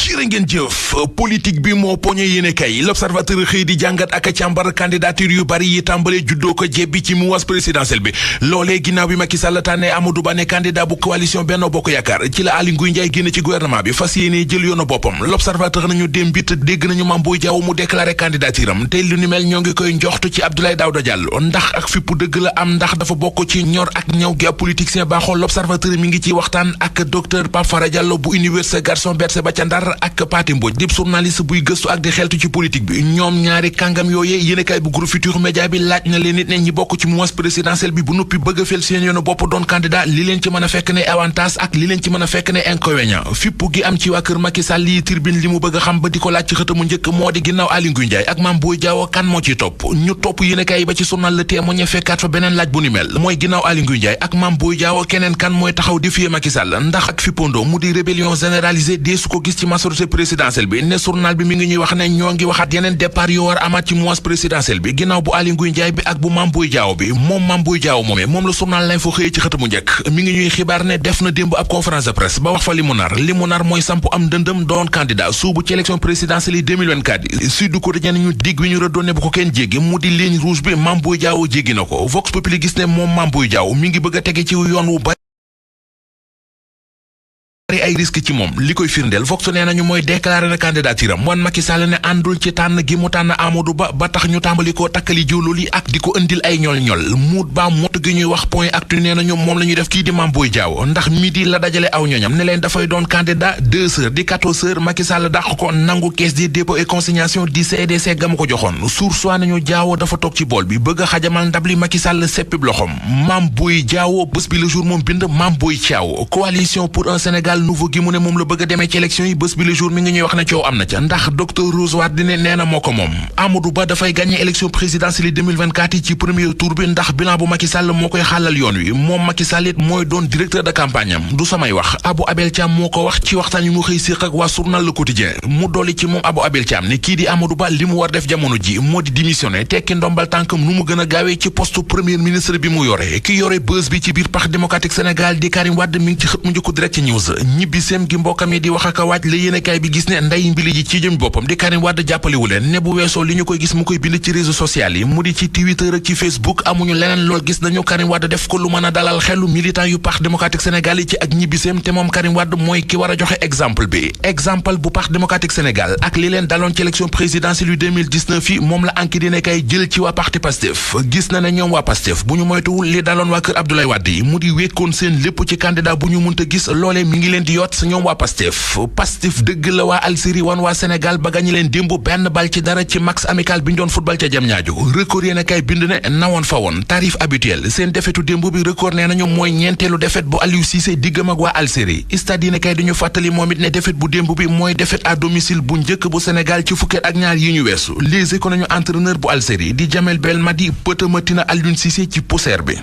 jërë ngeen jëf politique bi moo poñe yéene kay l'observateur xëy di jàngat ak càmbar candidature yu bari yi tàmbale juddoo ko jebbi ci mouvance présidentielle bi loolee ginnaaw bi Macky Sall tànnee Amadou Ba ne candidat bu coalition Benno Bokk Yaakaar ci la Aly Ngouille Ndiaye génn ci gouvernement bi fas yéene jël yoonu boppam l'observateur nañu démbit dégg nañu Mame Boye Diao mu déclaré candidature am te lu ni mel ñoo ngi koy njoxtu ci Abdoulaye Daouda Diallo ndax ak fippu dëgg la am ndax dafa bokk ci ñor ak ñaw gi ab politicien baaxoo l'observateur mi ngi ci waxtaan ak docteur Pape Fara Diallo bu université Gaston Berger ba ca Ndar ak Pathé Mbodj dib journaliste buy gëstu ak di xeltu ci politique bi ñoom ñaari kàngam yooyee yéenekaay bu groupe Futurs Médias bi laaj na leen nit ne ñi bokk ci mouvance présidentielle bi bu noppi bëgg a fel seen yoonu bopp doon candidat li leen ci mën a fekk ne avantage ak li leen ci mën a fekk ne inconvénient fippu gi am ci waa kër Macky Sall yi Tribune li mu bëgg a xam ba di ko laaj ci xëtamu njëkk moo di ginnaaw Aly Ngouille Ndiaye ak Mame Boye Diao kan moo ciy topp ñu topp yéenekaay yi ba ci journal Le Témoin ñu fekkaat fa beneen laaj bu ni mel mooy ginnaaw Aly Ngouille Ndiaye ak Mame Boye Diao keneen kan mooy taxaw défier Macky Sall ndax ak fippondo mu di rébellion généralisée dee su ko gis ci majorité présidentielle bi ne journal bi mi ngi ñuy wax ne ñoo ngi waxaat yeneen départ yu war amaat ci mouvance présidentielle bi ginnaaw bu Aly Ngouille Ndiaye bi ak bu Mame Boye Diao bi moom Mame Boye Diao moomee moom la journal lañ fa xëyee ci xëtamu njëkk mi ngi ñuy xibaar ne def na démb ab conférence de presse ba wax fa li mu nar mooy samp am dëndëm doon candidat suubu ci élection présidentielle yi 2024 yi Sud Quotidien ñu digg wi ñu rëddoon ne bu ko kenn jéggi mu di ligne rouge bi Mame Boye Diao jéggi na ko Vox Populi gis ne moom Mame Boye Diao mi ngi bëgg a tege ci yoon wu bari ay risque ci moom li koy firndeel Vox nee nañu mooy déclaré na candidature am wan Macky Sall ne àndul ci tànn gi mu tànn Amadou Ba ba tax ñu tàmbali koo takkali jiwlool yi ak di ko indil ay ñol-ñol muut baa mott gi ñuy wax point actu nee nañu moom la ñuy def kii di Mame Boye Diao ndax midi la dajale aw ñoñam ne leen dafay doon candidat 2 heures di 14 heures Macky Sall dàq ko nangu caisse des dépôts et consignation di CDC ga ma ko joxoon source waa nañu Diao dafa toog ci bool bi bëgg a xajamal ndab li Macky Sall seppib loxom Mame Boye Diao bés bi le jour moom bind Mame Boye Diao coalition pour un Sénégal nouveau gi mu ne moom la bëgg a demee ci élection yi bés bi le jour mi ngi ñuy wax ne coow am na ca ndax docteur Rose Wardini nee na moo ko moom Amadou Ba dafay gagné élection présidentielle 2024 yi ci premier tour bi ndax bilan bu Macky Sall moo koy xàllal yoon wi moom Macky Sall it mooy doon directeur de campagne am du samay wax Abou Abel Thiam moo ko wax ci waxtaan yu mu xëy séq ak waa journal Le Quotidien mu dolli ci moom Abou Abel Thiam ne kii di Amadou Ba li mu war def jamono ji moo di démissionné tekki ndombal tànkam nu mu gën a gaawee ci poste premier ministre bi mu yore ki yore bës bi ci biir Parti démocratique Sénégal di Karim Wade mi ngi ci xët mu njëkk Direct News ñibbiseem gi mbokkam yi di wax ak a waaj la yéenekaay bi gis ne nday mbili ji ci jëm boppam di Karim Wade jàppalewu leen ne bu weesoo li ñu koy gis mu koy bind ci réseaux sociaux yi mu di ci Twitter ak ci Facebook amuñu leneen lool gis nañu Karim Wade def ko lu mën a dalal xelu militant yu Parti démocratique Sénégal yi ci ak ñibbiseem te moom Karim Wade mooy ki war a joxe exemple bi exemple bu Parti démocratique Sénégal ak li leen daloon ci élection présidentielle yu 2019 yi moom la Enquête yéenekaay jël ci waa Parti Pastef gis na ne ñoom waa Pastef bu ñu moytuwul li daloon waa kër Abdoulaye Wade yi mu di wékkoon seen lépp ci candidat bu ñu mënta gis loolee mi ngi leen di yoot sa ñoom waa Pastef dëgg la waa Algérie wan waa Sénégal ba gañi leen démb benn bal ci dara ci match amical bi ñu doon football ca Diamniadio record yéen a kay bind ne nawoon fa woon tarif habituel seen defetu démb bi record nee nañu mooy ñeenteelu defet bu Aliou Cissé diggam ak waa Algérie stade yéen a kay dañu fàttali moom it ne defet bu démb bi mooy defet à domicile bu njëkk bu Sénégal ci fukkeet ak ñaar yi ñu weesu Les Échos nañu entraîneur bu Algérie di Djamel Belmadi pëtamatina Aliou Cissé ci poussière bi